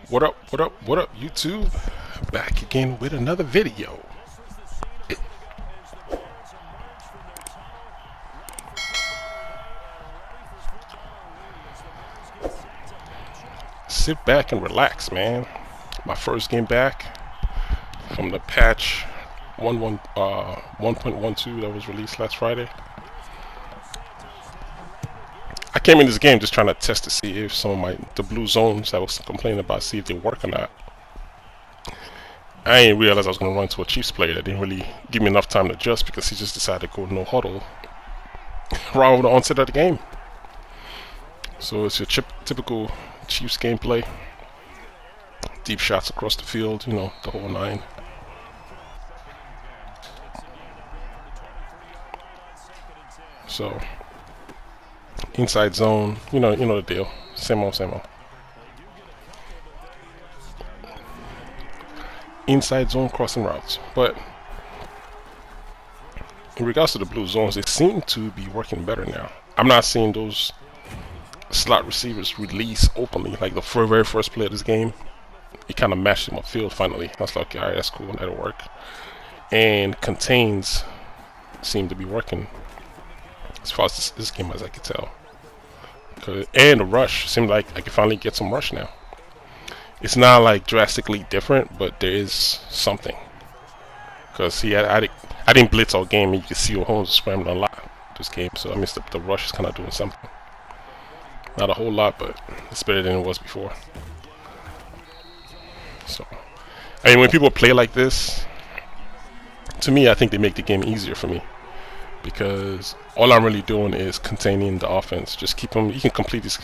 What up, what up, what up, YouTube? Back again with another video. Sit back and relax, man. My first game back from the patch 1.12 that was released last Friday. I came in this game just trying to test to see if some of the blue zones I was complaining about, see if they work or not. I didn't realize I was going to run into a Chiefs player that didn't really give me enough time to adjust because he just decided to go no huddle right over the onset of the game. So it's your typical Chiefs gameplay. Deep shots across the field, you know, the whole nine. So inside zone, you know the deal. Same old, same old. Inside zone crossing routes. But in regards to the blue zones, they seem to be working better now. I'm not seeing those slot receivers release openly like the very first play of this game. It kind of matched him upfield finally. I was like, alright, that's cool, that'll work. And contains seem to be working as far as this game as I can tell. And the rush seemed like I can finally get some rush now. It's not like drastically different, but there is something. Because I didn't blitz all game, and you can see Holmes scrambling a lot this game. So I mean, the rush is kind of doing something. Not a whole lot, but it's better than it was before. So, I mean, when people play like this, to me, I think they make the game easier for me. Because all I'm really doing is containing the offense. Just keep them. You can complete these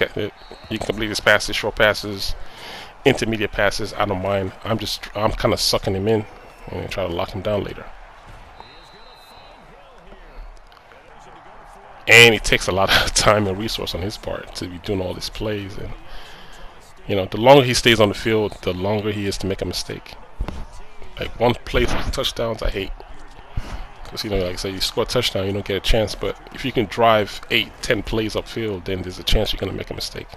passes, short passes, intermediate passes. I don't mind. I'm kind of sucking him in and try to lock him down later. And it takes a lot of time and resource on his part to be doing all these plays. And you know, the longer he stays on the field, the longer he is to make a mistake. Like one play for touchdowns, I hate. Because, you know, like I said, you score a touchdown, you don't get a chance. But if you can drive 8-10 plays upfield, then there's a chance you're going to make a mistake.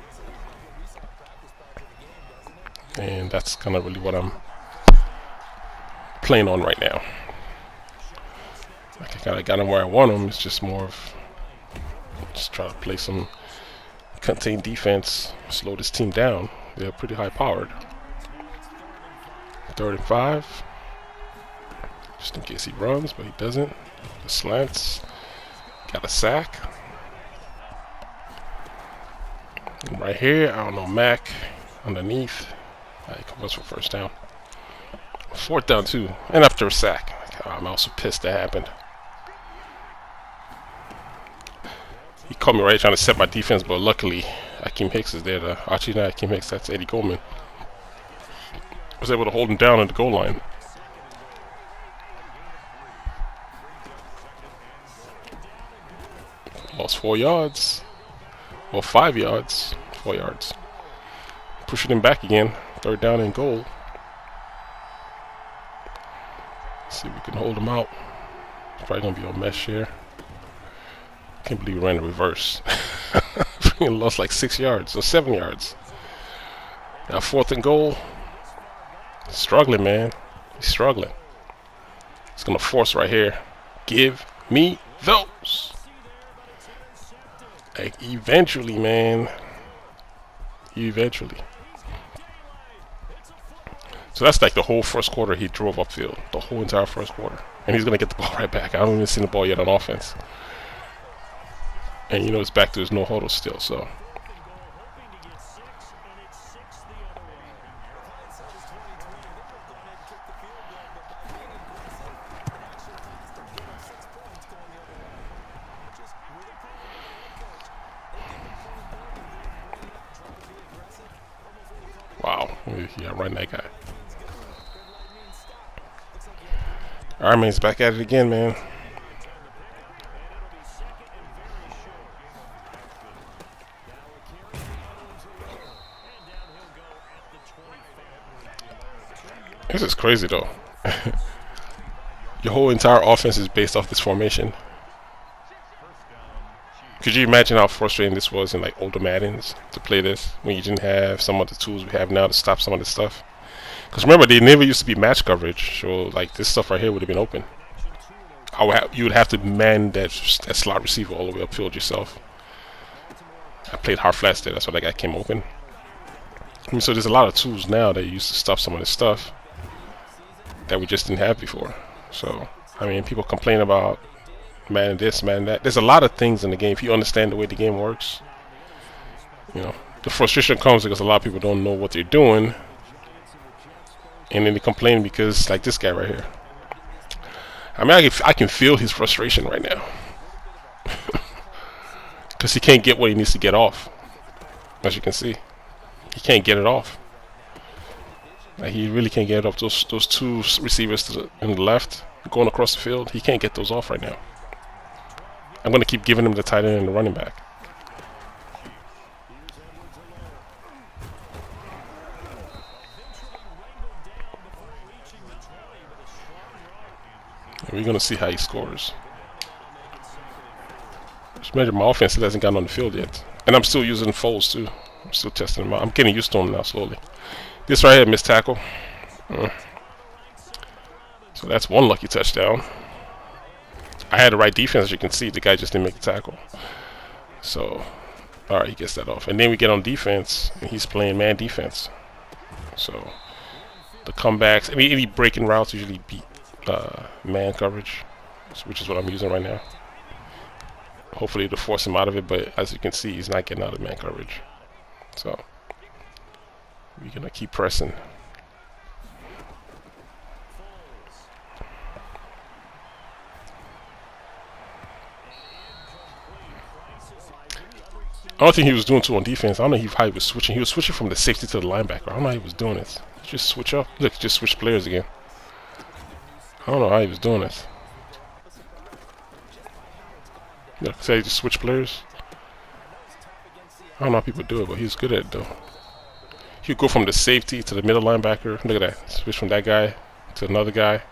And that's kind of really what I'm playing on right now. Like I kind of got him where I want him. It's just more of just try to play some contain defense, slow this team down. They're pretty high powered. 3rd and 5. Just in case he runs, but he doesn't. The slants. Got a sack. And right here, I don't know, Mac underneath. He comes for first down. 4th down too. And after a sack. I'm also pissed that happened. He caught me right trying to set my defense, but luckily Akeem Hicks is there. Actually, not Akeem Hicks, that's Eddie Goldman. I was able to hold him down at the goal line. Lost 4 yards. Well, 5 yards. 4 yards. Pushing him back again. 3rd down and goal. Let's see if we can hold him out. It's probably going to be a mesh here. Can't believe we ran the reverse. We lost like 6 yards or 7 yards. Now 4th and goal. Struggling, man. He's struggling. He's gonna force right here. Give me those. Like eventually, man. Eventually. So that's like the whole first quarter he drove upfield. The whole entire first quarter. And he's gonna get the ball right back. I haven't even seen the ball yet on offense. And you know it's back to his no huddle still, so. Wow, yeah, run that guy. Alright, man, he's back at it again, man. This is crazy though. Your whole entire offense is based off this formation. Could you imagine how frustrating this was in like older Maddens to play this when you didn't have some of the tools we have now to stop some of this stuff? Because remember, they never used to be match coverage, so like this stuff right here would have been open. You would have to man that slot receiver all the way upfield yourself. I played hard flats there, that's why that guy came open. I mean, so there's a lot of tools now that you use to stop some of this stuff that we just didn't have before. So, I mean, people complain about man this, man that. There's a lot of things in the game. If you understand the way the game works, you know, the frustration comes because a lot of people don't know what they're doing, and then they complain because, like this guy right here. I mean, I can feel his frustration right now because he can't get what he needs to get off. As you can see, he can't get it off. Like, he really can't get it off. Those two receivers in the left going across the field, he can't get those off right now. I'm going to keep giving him the tight end and the running back. And we're going to see how he scores. Just imagine my offense still hasn't gotten on the field yet. And I'm still using Foles too. I'm still testing them out. I'm getting used to them now slowly. This right here, missed tackle. So that's one lucky touchdown. I had the right defense, as you can see. The guy just didn't make the tackle. So, alright, he gets that off. And then we get on defense, and he's playing man defense. So, the comebacks, any breaking routes usually beat man coverage, which is what I'm using right now. Hopefully to force him out of it, but as you can see, he's not getting out of man coverage. So, we're going to keep pressing. I don't think he was doing too on defense. I don't know how he was switching. He was switching from the safety to the linebacker. I don't know how he was doing it. Just switch up. Look, just switch players again. I don't know how he was doing it. Look, say just switch players. I don't know how people do it, but he's good at it though. He'd go from the safety to the middle linebacker. Look at that. Switch from that guy to another guy.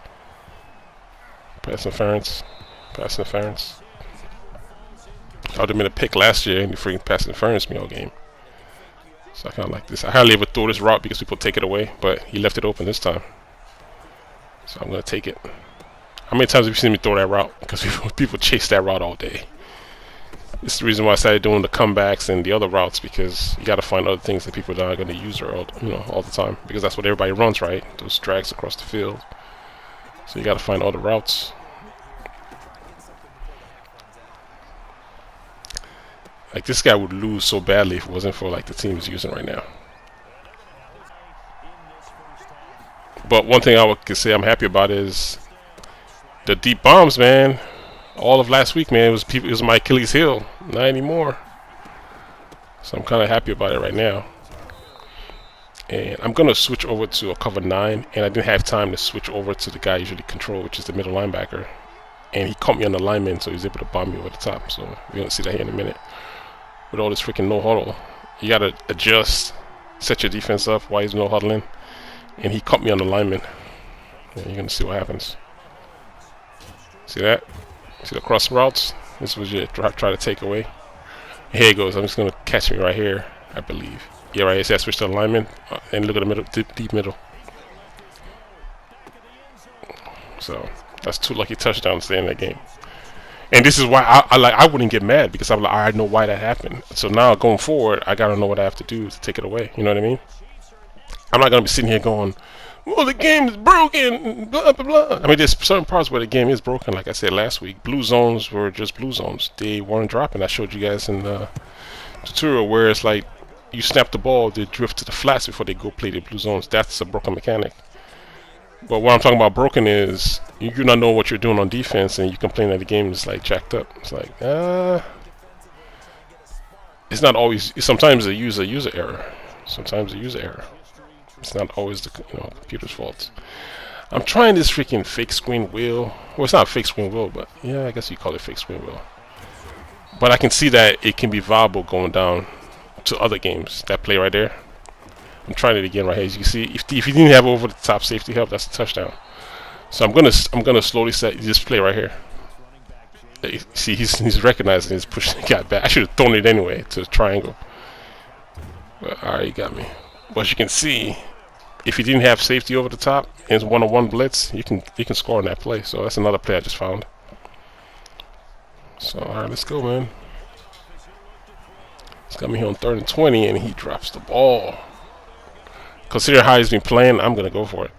Pass interference. Pass interference. I would have been a pick last year and he freaking pass interference me all game. So I kind of like this. I hardly ever throw this route because people take it away, but he left it open this time. So I'm going to take it. How many times have you seen me throw that route? Because people chase that route all day. It's the reason why I started doing the comebacks and the other routes, because you got to find other things that people are not going to use all the time, because that's what everybody runs, right? Those drags across the field. So you got to find other routes. Like, this guy would lose so badly if it wasn't for like the team he's using right now. But one thing I could say I'm happy about is the deep bombs, man. All of last week, man, it was my Achilles heel. Not anymore. So I'm kind of happy about it right now. And I'm gonna switch over to a cover 9, and I didn't have time to switch over to the guy I usually control, which is the middle linebacker. And he caught me on the lineman, so he was able to bomb me over the top. So we're gonna see that here in a minute. With all this freaking no huddle, you gotta adjust, set your defense up while he's no huddling. And he caught me on the lineman. And you're gonna see what happens. See that? See the cross routes? This was your try to take away. Here it goes. I'm just gonna catch me right here, I believe. Yeah, right here. See, I switched to the lineman, and look at the middle, deep middle. So that's 2 lucky touchdowns there in that game. And this is why I wouldn't get mad, because I'm like, I know why that happened. So now going forward, I gotta know what I have to do to take it away. You know what I mean? I'm not gonna be sitting here going, well, the game is broken, blah blah blah. I mean, there's certain parts where the game is broken. Like I said last week, blue zones were just blue zones. They weren't dropping. I showed you guys in the tutorial where it's like you snap the ball, they drift to the flats before they go play the blue zones. That's a broken mechanic. But what I'm talking about broken is you not know what you're doing on defense, and you complain that the game is like jacked up. It's like, it's not always. Sometimes a user error. Sometimes a user error. It's not always the computer's fault. I'm trying this freaking fake screen wheel. Well, it's not a fake screen wheel, but yeah, I guess you call it fake screen wheel. But I can see that it can be viable going down to other games. That play right there. I'm trying it again right here. As you can see, if you didn't have over the top safety help, that's a touchdown. So I'm gonna slowly set this play right here. See, he's recognizing his pushing the guy back. I should have thrown it anyway to the triangle. But alright, he got me. But as you can see, if you didn't have safety over the top and it's one-on-one blitz, you can score on that play. So that's another play I just found. So alright, let's go, man. He's got me here on 3rd and 20, and he drops the ball. Consider how he's been playing. I'm gonna go for it.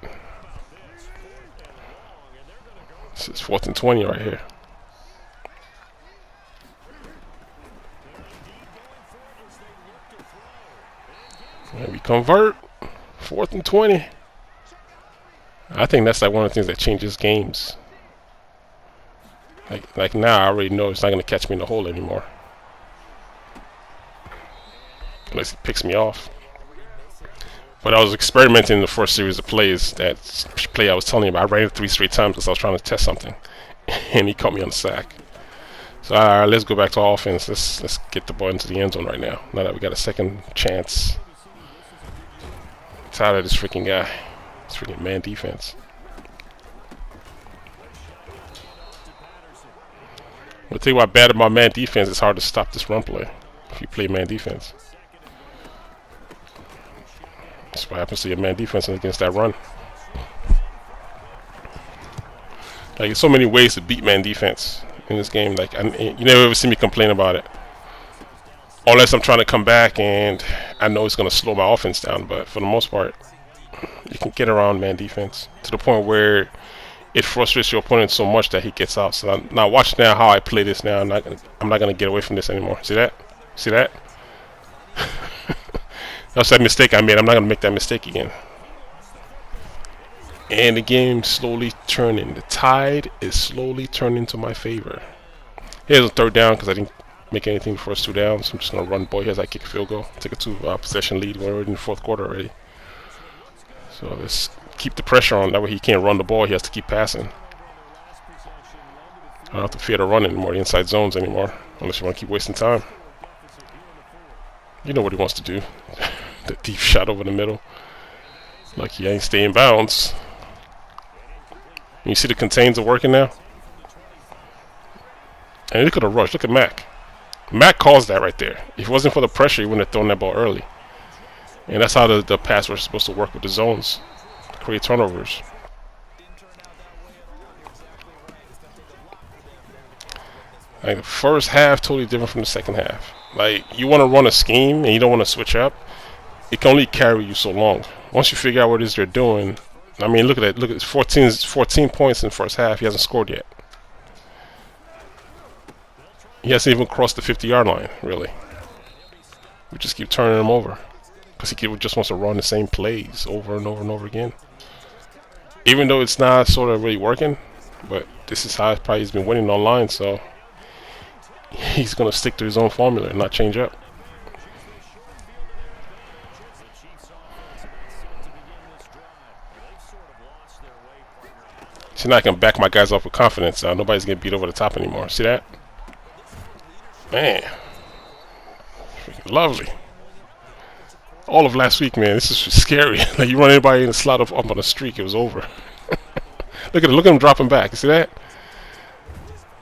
This is 4th and 20 right here. And we convert. 4th and 20. I think that's like one of the things that changes games. Like now, I already know it's not gonna catch me in the hole anymore, unless he picks me off. But I was experimenting in the first series of plays. That play I was telling you about, I ran it 3 straight times because I was trying to test something, and he caught me on the sack. So alright, let's go back to offense. Let's get the ball into the end zone right now. Now that we got a second chance. I'm tired of this freaking guy. This freaking man defense. The thing about bad about man defense, it's hard to stop this run play if you play man defense. That's what happens to your man defense against that run. Like, there's so many ways to beat man defense in this game. Like, you never ever see me complain about it, unless I'm trying to come back and I know it's going to slow my offense down. But for the most part, you can get around man defense to the point where it frustrates your opponent so much that he gets out. So now watch now how I play this. Now I'm not gonna get away from this anymore. See that? See that? That's that mistake I made. I'm not gonna make that mistake again. And the game's slowly turning. The tide is slowly turning to my favor. Here's a 3rd down because I didn't make anything the first 2 downs. I'm just gonna run ball here as I kick a field goal. Take a 2 possession lead. We're already in the 4th quarter already. So let's keep the pressure on. That way he can't run the ball. He has to keep passing. I don't have to fear to run anymore, the inside zones anymore, unless you want to keep wasting time. You know what he wants to do. The deep shot over the middle. Like he ain't staying bounds. And you see the contains are working now? And look at the rush. Look at Mac. Mac caused that right there. If it wasn't for the pressure, he wouldn't have thrown that ball early. And that's how the pass rush is supposed to work with the zones. Create turnovers. Like the first half, totally different from the second half. Like, you want to run a scheme and you don't want to switch up, it can only carry you so long. Once you figure out what it is they're doing, I mean, look at that. Look at 14 points in the first half. He hasn't scored yet. He hasn't even crossed the 50-yard line, really. We just keep turning him over because he just wants to run the same plays over and over and over again. Even though it's not sort of really working, but this is how probably he's been winning online, so he's going to stick to his own formula and not change up. See, now I can back my guys off with confidence. Nobody's getting beat over the top anymore. See that? Man. Freaking lovely. All of last week, man, this is scary. Like, you run anybody in the slot up on a streak, it was over. Look at him dropping back. You see that?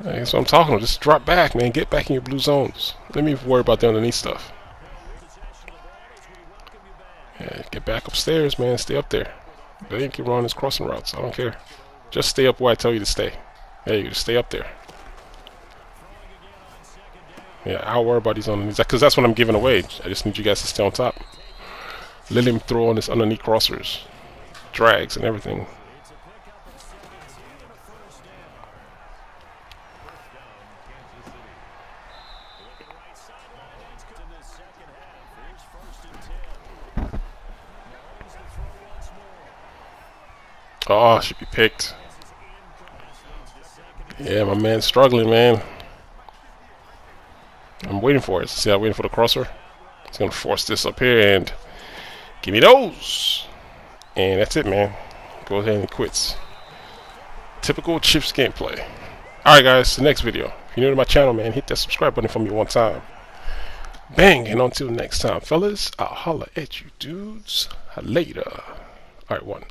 That's what I'm talking about. Just drop back, man. Get back in your blue zones. Let me worry about the underneath stuff. Yeah, get back upstairs, man. Stay up there. They didn't keep running his crossing routes. I don't care. Just stay up where I tell you to stay. There you go. Just stay up there. Yeah, I'll worry about these underneath. Because that's what I'm giving away. I just need you guys to stay on top. Let him throw on his underneath crossers. Drags and everything. Oh, should be picked. Yeah, my man's struggling, man. I'm waiting for it. See, I'm waiting for the crosser. He's going to force this up here and give me those. And that's it, man. Go ahead and quits. Typical Chips gameplay. Alright, guys, the next video. If you're new to my channel, man, hit that subscribe button for me one time. Bang, and until next time, fellas, I'll holla at you dudes later. Alright, one.